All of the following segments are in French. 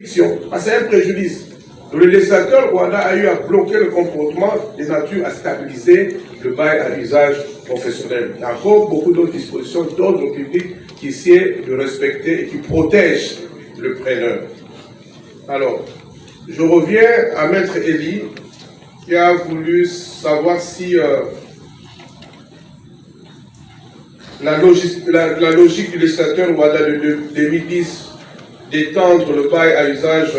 C'est un préjudice. Le législateur Ouada a eu à bloquer le comportement des natures à stabiliser le bail à usage professionnel. Il y a encore beaucoup d'autres dispositions d'ordre public qui essaient de respecter et qui protègent le preneur. Alors, je reviens à Maître Elie, qui a voulu savoir si la logique du législateur Ouada de 2010 d'étendre le bail à usage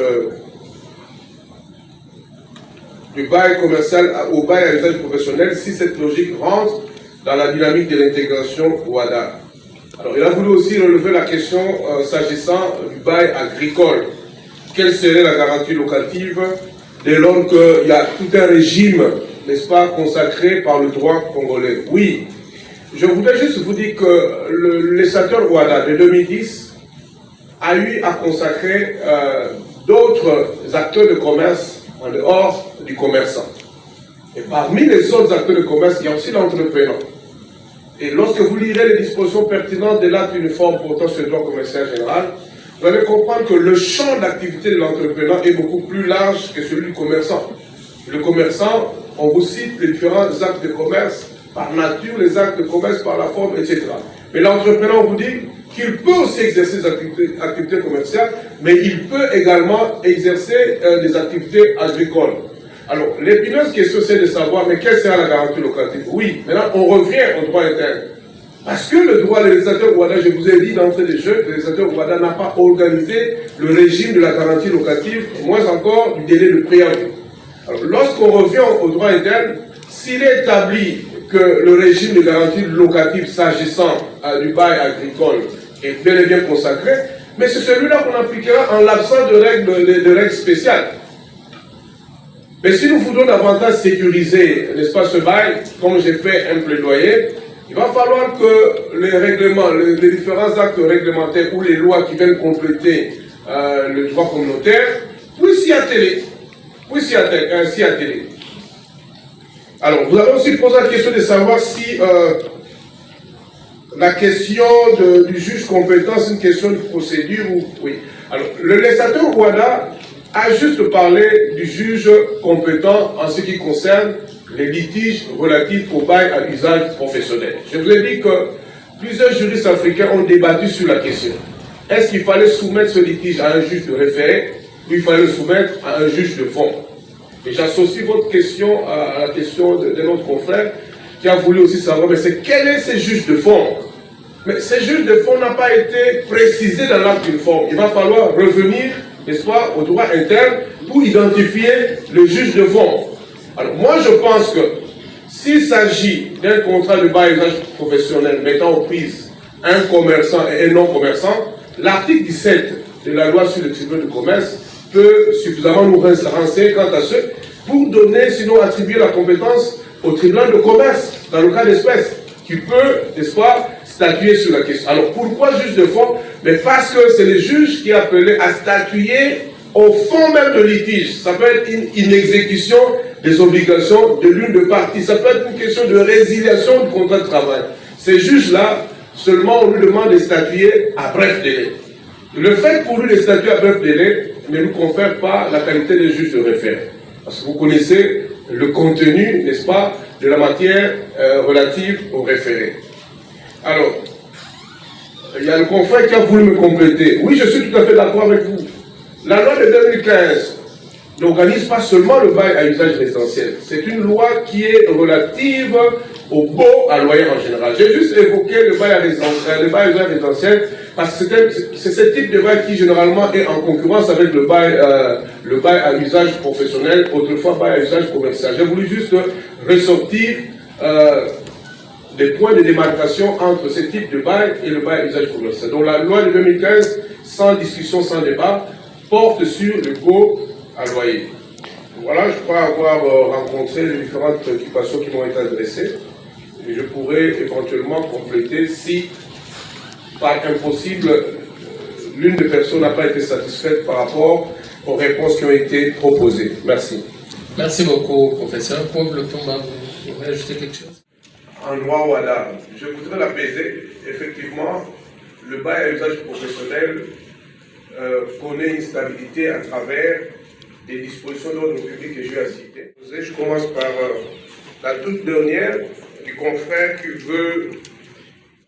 du bail commercial au bail à usage professionnel, si cette logique rentre dans la dynamique de l'intégration Ouada. Alors, il a voulu aussi relever la question s'agissant du bail agricole. Quelle serait la garantie locative dès lors qu'il y a tout un régime, n'est-ce pas, consacré par le droit congolais? Oui, je voudrais juste vous dire que le législateur Ouada de 2010 a eu à consacrer d'autres acteurs de commerce en dehors du commerçant. Et parmi les autres acteurs de commerce, il y a aussi l'entrepreneur. Et lorsque vous lirez les dispositions pertinentes de l'acte uniforme portant sur le droit commercial général, vous allez comprendre que le champ d'activité de l'entrepreneur est beaucoup plus large que celui du commerçant. Le commerçant, on vous cite les différents actes de commerce, par nature, les actes de commerce, par la forme, etc. Mais l'entrepreneur vous dit qu'il peut aussi exercer des activités commerciales, mais il peut également exercer des activités agricoles. Alors, l'épineuse question, c'est de savoir, mais quelle sera la garantie locative? Oui, maintenant, on revient au droit interne. Parce que le droit, le législateur Ouada, je vous ai dit d'entrée de jeu, le législateur Ouada n'a pas organisé le régime de la garantie locative, et moins encore du délai de préavis. Alors, lorsqu'on revient au droit interne, s'il est établi que le régime de garantie locative s'agissant du bail agricole est bel et bien consacré, mais c'est celui-là qu'on appliquera en l'absence de règles spéciales. Mais si nous voulons davantage sécuriser, n'est-ce pas, ce bail, comme j'ai fait un plaidoyer, il va falloir que les règlements, les différents actes réglementaires ou les lois qui viennent compléter le droit communautaire puissent s'y atteler. Alors, vous avez aussi posé la question de savoir si la question du juge compétent, c'est une question de procédure ou... Oui. Alors, le législateur Ouada a juste parlé du juge compétent en ce qui concerne les litiges relatifs au bail à usage professionnel. Je vous ai dit que plusieurs juristes africains ont débattu sur la question. Est-ce qu'il fallait soumettre ce litige à un juge de référé ou il fallait le soumettre à un juge de fond? Et j'associe votre question à la question de notre confrère qui a voulu aussi savoir, mais c'est quel est ce juge de fond? Mais ce juge de fond n'a pas été précisé dans l'acte uniforme. Il va falloir revenir, n'est-ce pas, au droit interne pour identifier le juge de fond. Alors moi je pense que s'il s'agit d'un contrat de bail à usage professionnel mettant aux prises un commerçant et un non-commerçant, l'article 17 de la loi sur le tribunal de commerce peut suffisamment nous renseigner quant à ce, pour donner, sinon attribuer la compétence au tribunal de commerce, dans le cas d'espèce, qui peut, n'est-ce pas, statuer sur la question. Alors pourquoi juge de fond? Mais parce que c'est le juge qui est appelé à statuer au fond même de litige. Ça peut être une exécution des obligations de l'une des parties. Ça peut être une question de résiliation du contrat de travail. Ces juges-là, seulement on lui demande de statuer à bref délai. Le fait pour lui de statuer à bref délai ne nous confère pas la qualité de juge de référé. Parce que vous connaissez le contenu, n'est-ce pas, de la matière relative au référé. Alors, il y a le confrère qui a voulu me compléter. Oui, je suis tout à fait d'accord avec vous. La loi de 2015 n'organise pas seulement le bail à usage résidentiel. C'est une loi qui est relative au baux à loyer en général. J'ai juste évoqué le bail à usage résidentiel parce que c'est ce type de bail qui généralement est en concurrence avec le bail à usage professionnel, autrefois bail à usage commercial. J'ai voulu juste ressortir des points de démarcation entre ce type de bail et le bail à usage commercial. Donc la loi de 2015, sans discussion, sans débat, porte sur le baux à loyer. Voilà, je crois avoir rencontré les différentes préoccupations qui m'ont été adressées. Et je pourrais éventuellement compléter si, par impossible, l'une des personnes n'a pas été satisfaite par rapport aux réponses qui ont été proposées. Merci. Merci beaucoup, professeur. Pauvre Lotomba, vous voulez ajouter quelque chose? En droit Ouada, je voudrais l'apaiser. Effectivement, le bail à usage professionnel connaît une stabilité à travers des dispositions d'ordre public que je vais citer. Je commence par la toute dernière du confrère qui veut...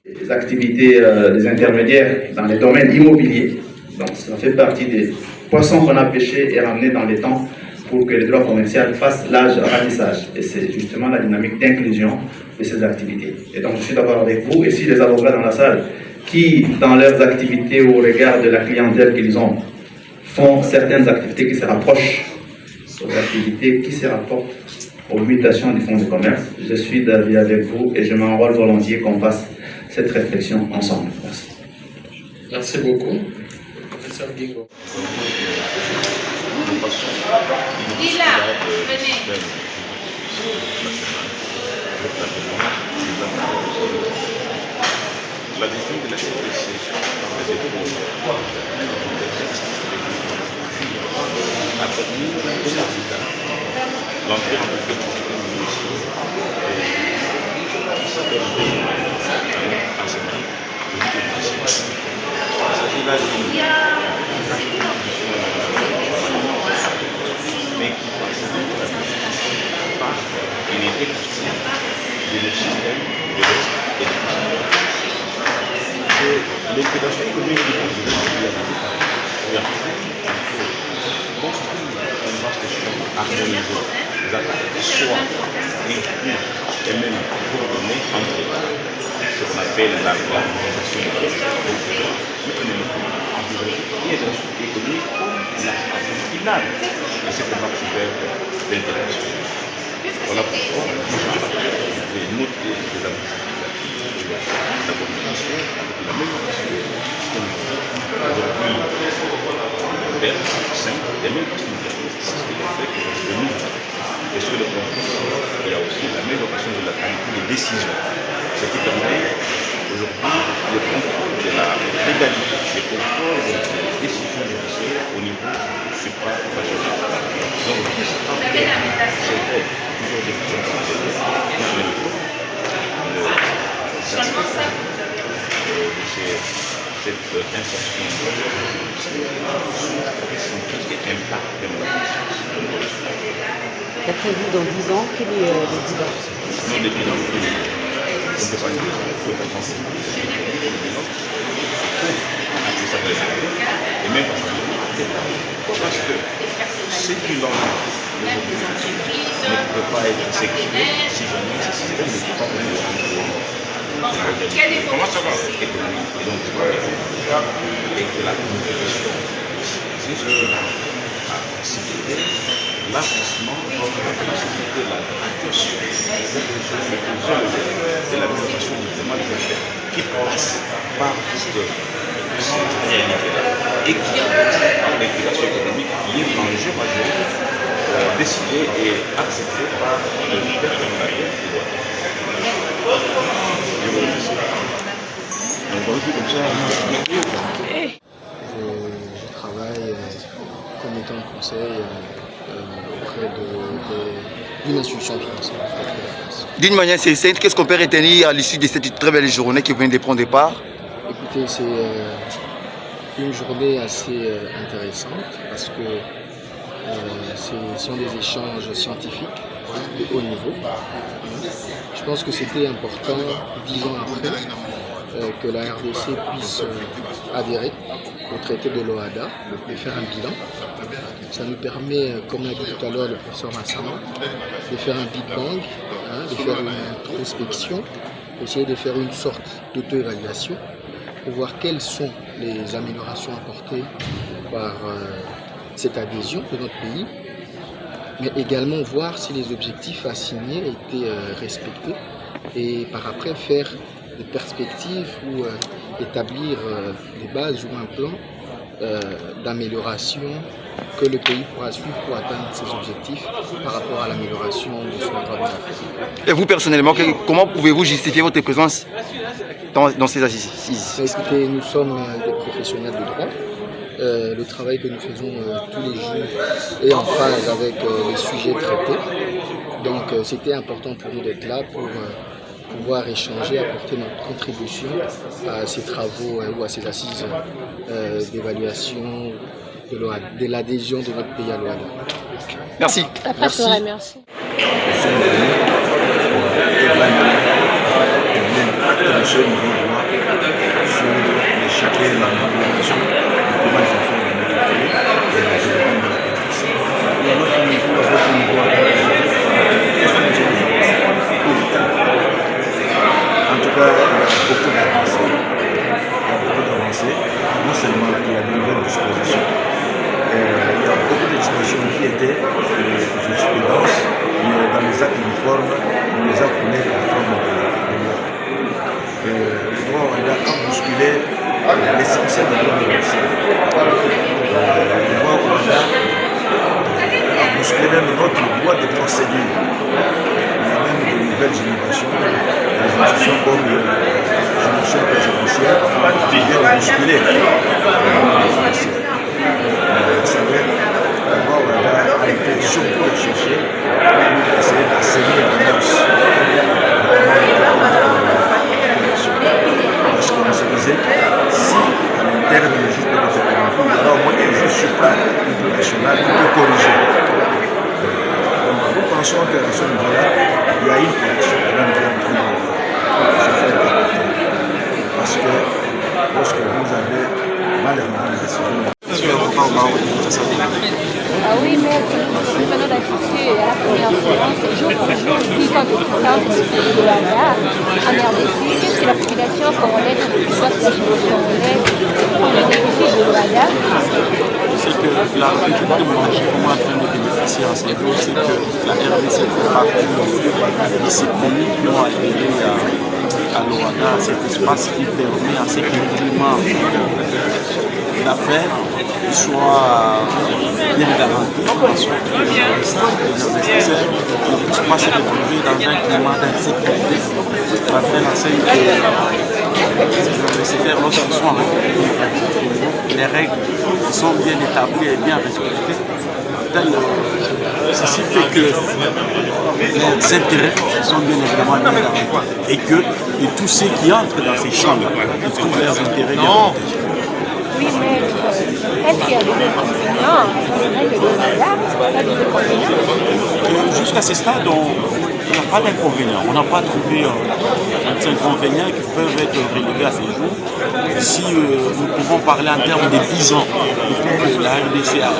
Les activités des intermédiaires dans les domaines immobiliers. Donc ça fait partie des poissons qu'on a pêchés et ramenés dans les temps pour que le droit commercial fasse l'âge ratissage. Et c'est justement la dynamique d'inclusion de ces activités. Et donc je suis d'accord avec vous et si les avocats dans la salle qui, dans leurs activités au regard de la clientèle qu'ils ont, font certaines activités qui se rapprochent aux activités qui se rapportent aux mutations du fonds de commerce, je suis d'avis avec vous et je m'enrôle volontiers qu'on fasse cette réflexion ensemble. Merci. Merci beaucoup. Professeur Guingo. La décision de la CPC par les écoles a permis l'entrée en quelque chose mais qui par une répartie de le système de l'Est et de l'intégration économique du construire un vaste champ harmonisé des attaques, soit inclus et même coordonné entre ce qu'on appelle la planification l'intégration économique comme la phase finale de cette marche vers l'intégration. Voilà pourquoi j'ai noté des avancées la communication avec la même aujourd'hui vers 5 des mêmes possibilités. C'est ce qui fait que de nous, et sur le plan il y a aussi la même occasion de la qualité des décisions. Ce qui permet aujourd'hui le contrôle de la légalité, le contrôle des décisions judiciaires au niveau supra-régional. Donc, après, c'est toujours des questions cette insertion D'après vous, dans 10 ans, quel est le bilan? Non, le bilan, on ne peut pas dire et même parce que ce bilan ne peut pas être sécurisé si jamais ce système ne peut pas venir comment ça va économique et donc et que la communication c'est ce qui a facilité l'avancement, a facilité la graduation de l'amélioration du demande qui passe par cette réalité-là et qui par l'intégration économique qui est l'enjeu majeur décidé et accepté par le peuple de la guerre des droits. Je travaille comme étant de conseil auprès d'une institution financière. D'une manière succincte, qu'est-ce qu'on peut retenir à l'issue de cette très belle journée qui vient de prendre départ? Écoutez, c'est une journée assez intéressante parce que ce sont des échanges scientifiques de haut niveau. Je pense que c'était important, 10 ans après, que la RDC puisse adhérer au traité de l'OHADA et faire un bilan. Ça nous permet, comme l'a dit tout à l'heure le professeur Massama, de faire un Big Bang, de faire une introspection, essayer de faire une sorte d'auto-évaluation pour voir quelles sont les améliorations apportées par cette adhésion de notre pays, mais également voir si les objectifs assignés étaient respectés et par après faire des perspectives ou établir des bases ou un plan d'amélioration que le pays pourra suivre pour atteindre ses objectifs par rapport à l'amélioration de son droit de l'Afrique. Et vous personnellement, comment pouvez-vous justifier votre présence dans ces assises? Écoutez, nous sommes des professionnels de droit. Le travail que nous faisons tous les jours est en phase avec les sujets traités. Donc c'était important pour nous d'être là pour pouvoir échanger, apporter notre contribution à ces travaux ou à ces assises d'évaluation de l'adhésion de notre pays à l'OHADA. Merci. Merci. Merci. En tout cas, il y a beaucoup d'avancées. Non seulement il y a de nouvelles dispositions, il y a beaucoup de dispositions qui étaient de jurisprudence, mais dans les actes uniformes, on les a coulées en forme de loi. Le droit a bousculé l'essentiel des droits universels. Le droit a bousculé même notre droit de procédure. Il y a même de nouvelles générations, des institutions comme juridiction présidentielle qui vient de bousculer. Vous savez, le droit a été surtout recherché pour essayer d'assainir la mœurs. Parce qu'on se disait que si à l'interne le juge peut être corrompu, alors au moins le juge suprême international peut corriger. Nous pensons qu'à ce niveau-là, il y a une correction même bien se faire interpréter. Parce que lorsque vous avez mal rendu une décision, Ah oui, mais nous venons d'assister à la première séance, jour pour jour, 10 ans d'existence de l'OHADA en RDC. Qu'est-ce que la population congolaise, soit la chose congolaise, bénéficie de l'OHADA? C'est que la République démocratique est en train de bénéficier en ces jours, c'est que la RDC fait partie de ces pays qui ont adhéré à l'OHADA, cet espace qui permet à ce que le climat d'affaires soit bien garanti, les investisseurs ne puissent pas se retrouver dans un climat d'insécurité. La peine enseigne que les investisseurs, lorsqu'ils sont en République, les règles sont bien établies et bien respectées. Ceci fait que les intérêts sont bien évidemment bien garantis et tous ceux qui entrent dans ces champs-là, ils trouvent leurs intérêts bien protégés. Oui, mais est-ce qu'il y a des inconvénients avec le OHADA? Jusqu'à ce stade, il n'y a pas d'inconvénients. On n'a pas trouvé des inconvénients qui peuvent être relevés à ce jour. Si nous pouvons parler en termes de 10 ans depuis que la RDC a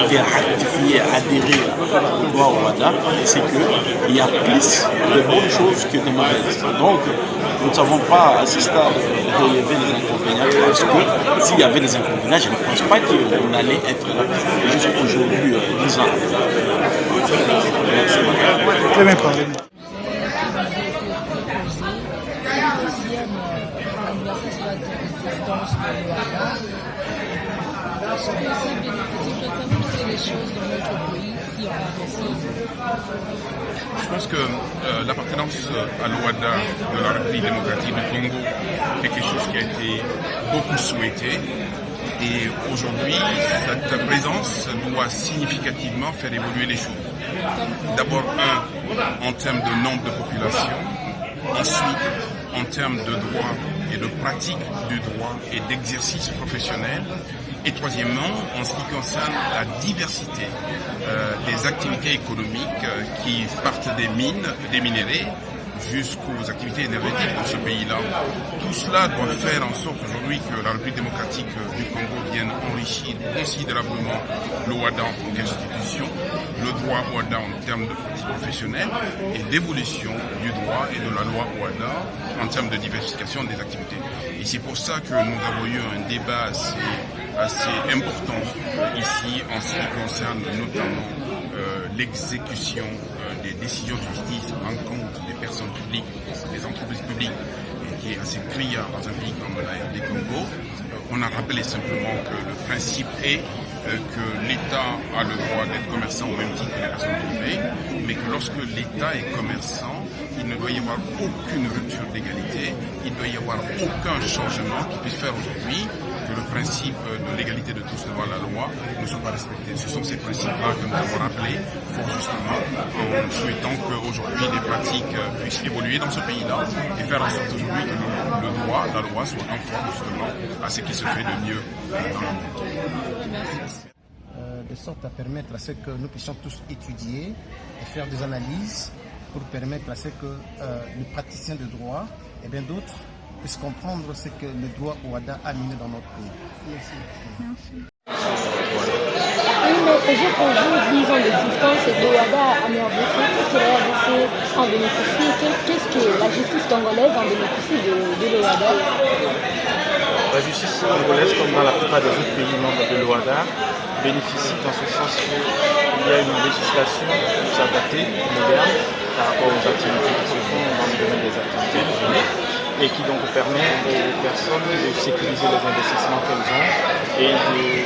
été ratifiée, adhérée au droit au OHADA, c'est qu'il y a plus de bonnes choses que de mauvaises. Donc, nous ne savons pas à ce stade relever les inconvénients parce que s'il y avait des inconvénients, je ne pense pas qu'on allait être là jusqu'aujourd'hui 10 ans. Merci. Très bien parlé. Je pense que l'appartenance à l'OHADA de la République démocratique du Congo est quelque chose qui a été beaucoup souhaité. Et aujourd'hui, cette présence doit significativement faire évoluer les choses. D'abord, en termes de nombre de population, ensuite, en termes de droit et de pratique du droit et d'exercice professionnel, et troisièmement, en ce qui concerne la diversité des activités économiques qui partent des mines, des minéraux, jusqu'aux activités énergétiques dans ce pays-là. Tout cela doit faire en sorte aujourd'hui que la République démocratique du Congo vienne enrichir considérablement l'OHADA en tant qu'institution, le droit OHADA en termes de pratique professionnelle et l'évolution du droit et de la loi OHADA en termes de diversification des activités. Et c'est pour ça que nous avons eu un débat assez important ici en ce qui concerne notamment l'exécution des décisions de justice en compte des personnes publiques, des entreprises publiques, et qui est assez criard dans un pays comme la RD Congo. On a rappelé simplement que le principe est que l'État a le droit d'être commerçant au même titre que les personnes privées, mais que lorsque l'État est commerçant, il ne doit y avoir aucune rupture d'égalité, il ne doit y avoir aucun changement qui puisse faire aujourd'hui que le principe de l'égalité de tous devant la loi ne soit pas respecté. Ce sont ces principes-là que nous avons rappelés fort justement en souhaitant qu'aujourd'hui les pratiques puissent évoluer dans ce pays-là et faire en sorte aujourd'hui que la loi soit conforme justement à ce qui se fait de mieux dans le monde. De sorte à permettre à ce que nous puissions tous étudier et faire des analyses pour permettre à ce que les praticiens de droit et bien d'autres puissent comprendre ce que le droit OHADA a mené dans notre pays. Merci. Oui, mais aujourd'hui, 10 ans d'existence de l'OHADA à RDC, qu'est-ce que la RDC en bénéficie? Qu'est-ce que la justice congolaise en bénéficie de l'OHADA? La justice congolaise, comme dans la plupart des autres pays membres de l'OHADA, bénéficie dans ce sens qu'il y a une législation plus adaptée, moderne, par rapport aux activités qui se font dans le domaine des activités économiques et qui donc permet aux personnes de sécuriser les investissements qu'elles ont et de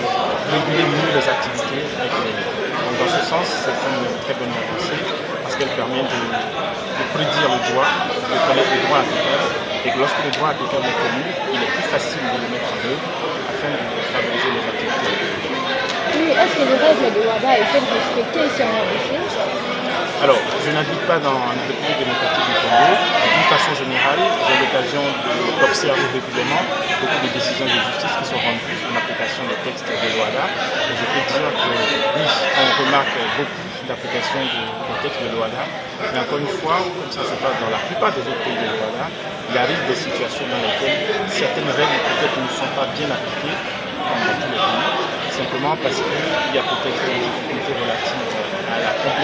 réguler mieux les activités économiques. Donc dans ce sens, c'est une très bonne avancée parce qu'elle permet de prédire le droit, de connaître le droit applicable et que lorsque le droit applicable est connu, il est plus facile de le mettre en œuvre afin de favoriser les activités économiques. Oui, est-ce que les règles de l'OHADA étaient respectées ici en RDC? Alors, je n'habite pas dans la République démocratique du Congo. D'une façon générale, j'ai l'occasion d'observer régulièrement beaucoup de décisions de justice qui sont rendues en application des textes de l'OHADA. Et je peux dire que oui, on remarque beaucoup d'application des textes de l'OHADA. Mais encore une fois, comme ça se passe dans la plupart des autres pays de l'OHADA, il arrive des situations dans lesquelles certaines règles peut-être ne sont pas bien appliquées, comme dans tous les pays, simplement parce qu'il y a peut-être une difficulté relative à la complexité